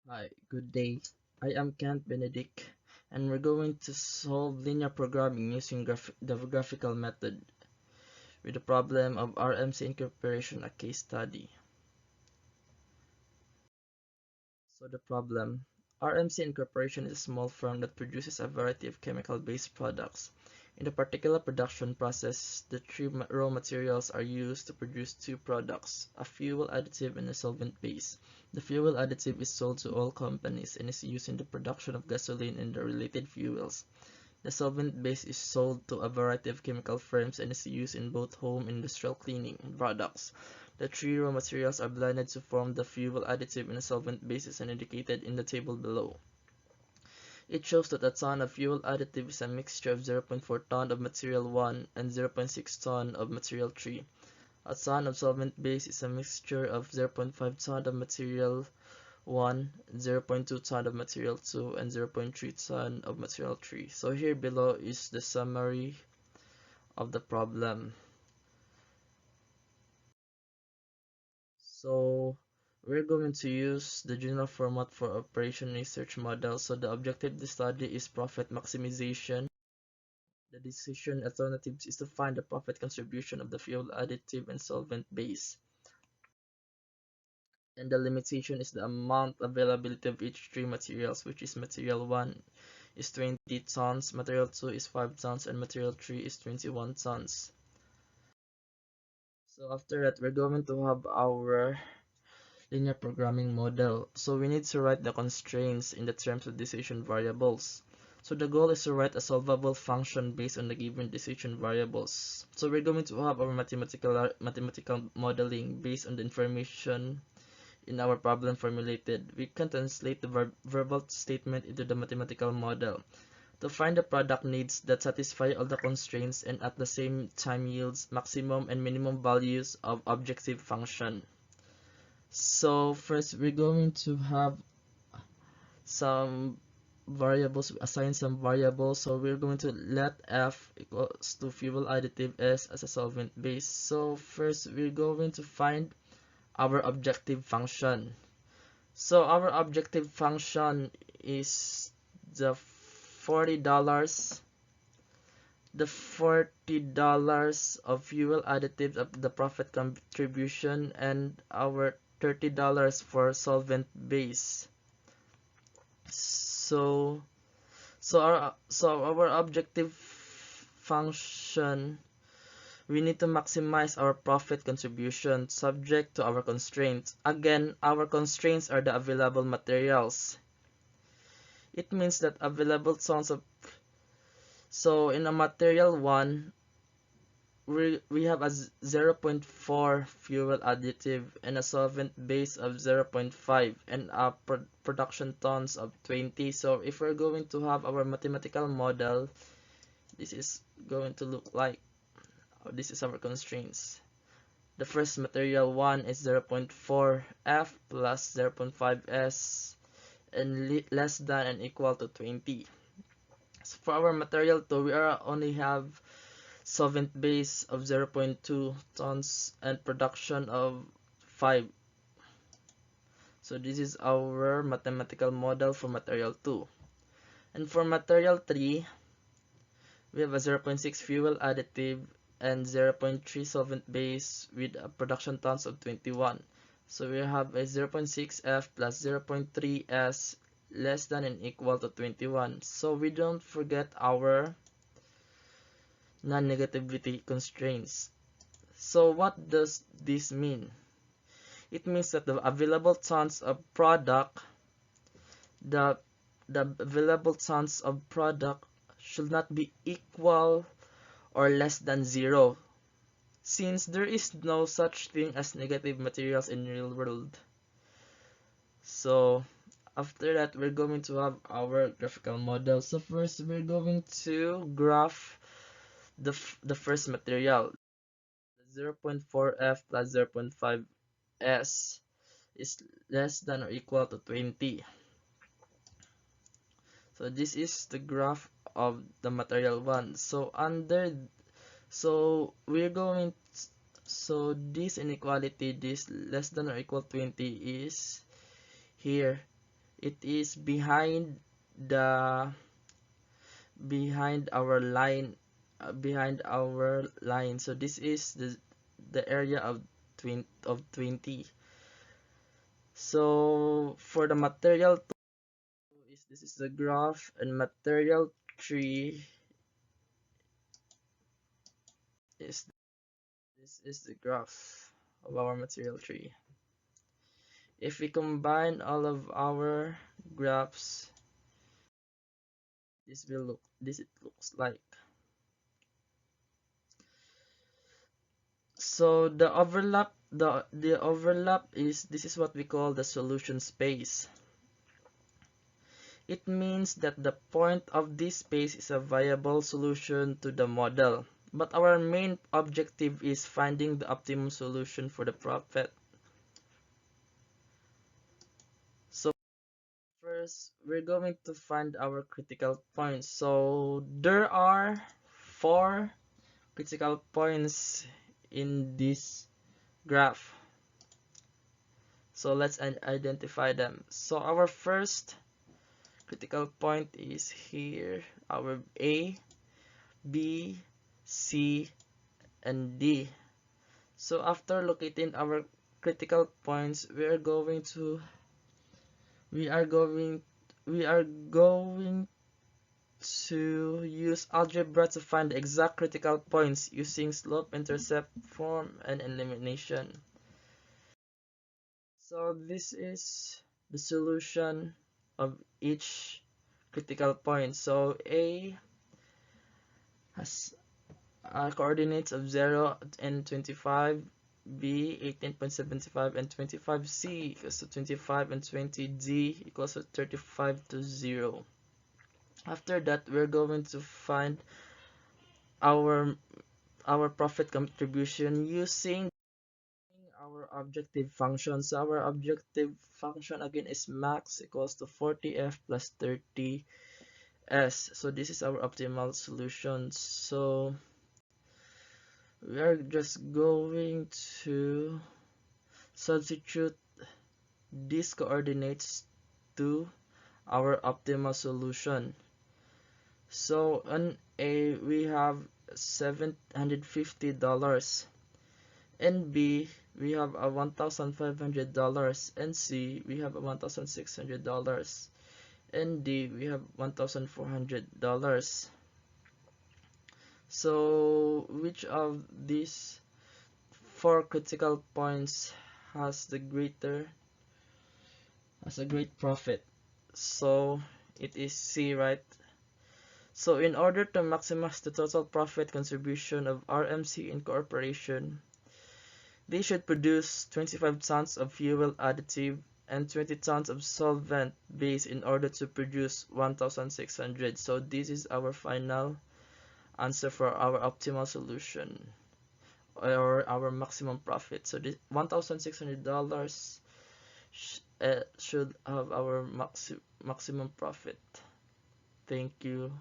Hi, good day. I am Kent Benedict, and we're going to solve linear programming using the graphical method with the problem of RMC incorporation, a case study. So the problem, RMC incorporation is a small firm that produces a variety of chemical-based products. In the particular production process, the three raw materials are used to produce two products, a fuel additive and a solvent base. The fuel additive is sold to oil companies and is used in the production of gasoline and the related fuels. The solvent base is sold to a variety of chemical firms and is used in both home and industrial cleaning products. The three raw materials are blended to form the fuel additive and solvent bases and indicated in the table below. It shows that a ton of fuel additive is a mixture of 0.4 ton of material 1 and 0.6 ton of material 3. A ton of solvent base is a mixture of 0.5 ton of material 1, 0.2 ton of material 2, and 0.3 ton of material 3. So here below is the summary of the problem. So we're going to use the general format for operation research model. So the objective of the study is profit maximization. The decision alternatives is to find the profit contribution of the fuel additive and solvent base. And the limitation is the amount availability of each three materials, which is material 1 is 20 tons, material 2 is 5 tons, and material 3 is 21 tons. So after that, we're going to have our linear programming model. So we need to write the constraints in the terms of decision variables. So the goal is to write a solvable function based on the given decision variables. So we're going to have our mathematical modeling based on the information in our problem formulated. We can translate the verbal statement into the mathematical model to find the product needs that satisfy all the constraints and at the same time yields maximum and minimum values of objective function. So first we're going to have some variables, assign some variables. So we're going to let F equals to fuel additive S as a solvent base. So first we're going to find our objective function. So our objective function is the $40, the $40 of fuel additives of the profit contribution, and our $30 for solvent base. So our objective function, we need to maximize our profit contribution subject to our constraints. Again, our constraints are the available materials. It means that available tons of, so in a material 1, we have a 0.4 fuel additive and a solvent base of 0.5 and a production tons of 20. So if we're going to have our mathematical model, this is going to look like, this is our constraints. The first material 1 is 0.4 F plus 0.5 S and less than and equal to 20. So for our material 2, we only have solvent base of 0.2 tons and production of 5. So this is our mathematical model for material 2. And for material 3, we have a 0.6 fuel additive and 0.3 solvent base with a production tons of 21. So we have a 0.6 F plus 0.3 S less than and equal to 21. So we don't forget our non-negativity constraints. So what does this mean? It means that the available tons of product, the available tons of product should not be equal or less than 0, since there is no such thing as negative materials in real world. So after that, we're going to have our graphical model. So first, we're going to graph the first material. 0.4 F plus 0.5 S is less than or equal to 20. So this is the graph of the material 1. So we're going to, so this inequality, this less than or equal 20 is here. it is the behind our line so this is the area of 20. So for the material 2 this is the graph, and material 3 is this is the graph of our material 3. If we combine all of our graphs, this it looks like. So the overlap is, this is what we call the solution space. It means that the point of this space is a viable solution to the model, but our main objective is finding the optimum solution for the profit. So first, we're going to find our critical points. So there are 4 critical points in this graph. So let's identify them. So our first critical point is here, our A, B, C, and D. So after locating our critical points, we are going to use algebra to find the exact critical points using slope intercept form and elimination. So this is the solution of each critical point. So A has coordinates of 0 and 25, B 18.75 and 25, C equals to 25 and 20, D equals to 35 to 0. After that, we're going to find our profit contribution using our objective function. So our objective function again is max equals to 40f plus 30s. So this is our optimal solution. So we are just going to substitute these coordinates to our optimal solution. So on A we have $750, and B we have a $1,500, and C we have a $1,600, and D we have $1,400. So which of these 4 critical points has a great profit? So it is C, right? So in order to maximize the total profit contribution of RMC Incorporation, they should produce 25 tons of fuel additive and 20 tons of solvent base in order to produce 1,600. So this is our final answer for our optimal solution or our maximum profit. So this $1,600 should have our maximum profit. Thank you.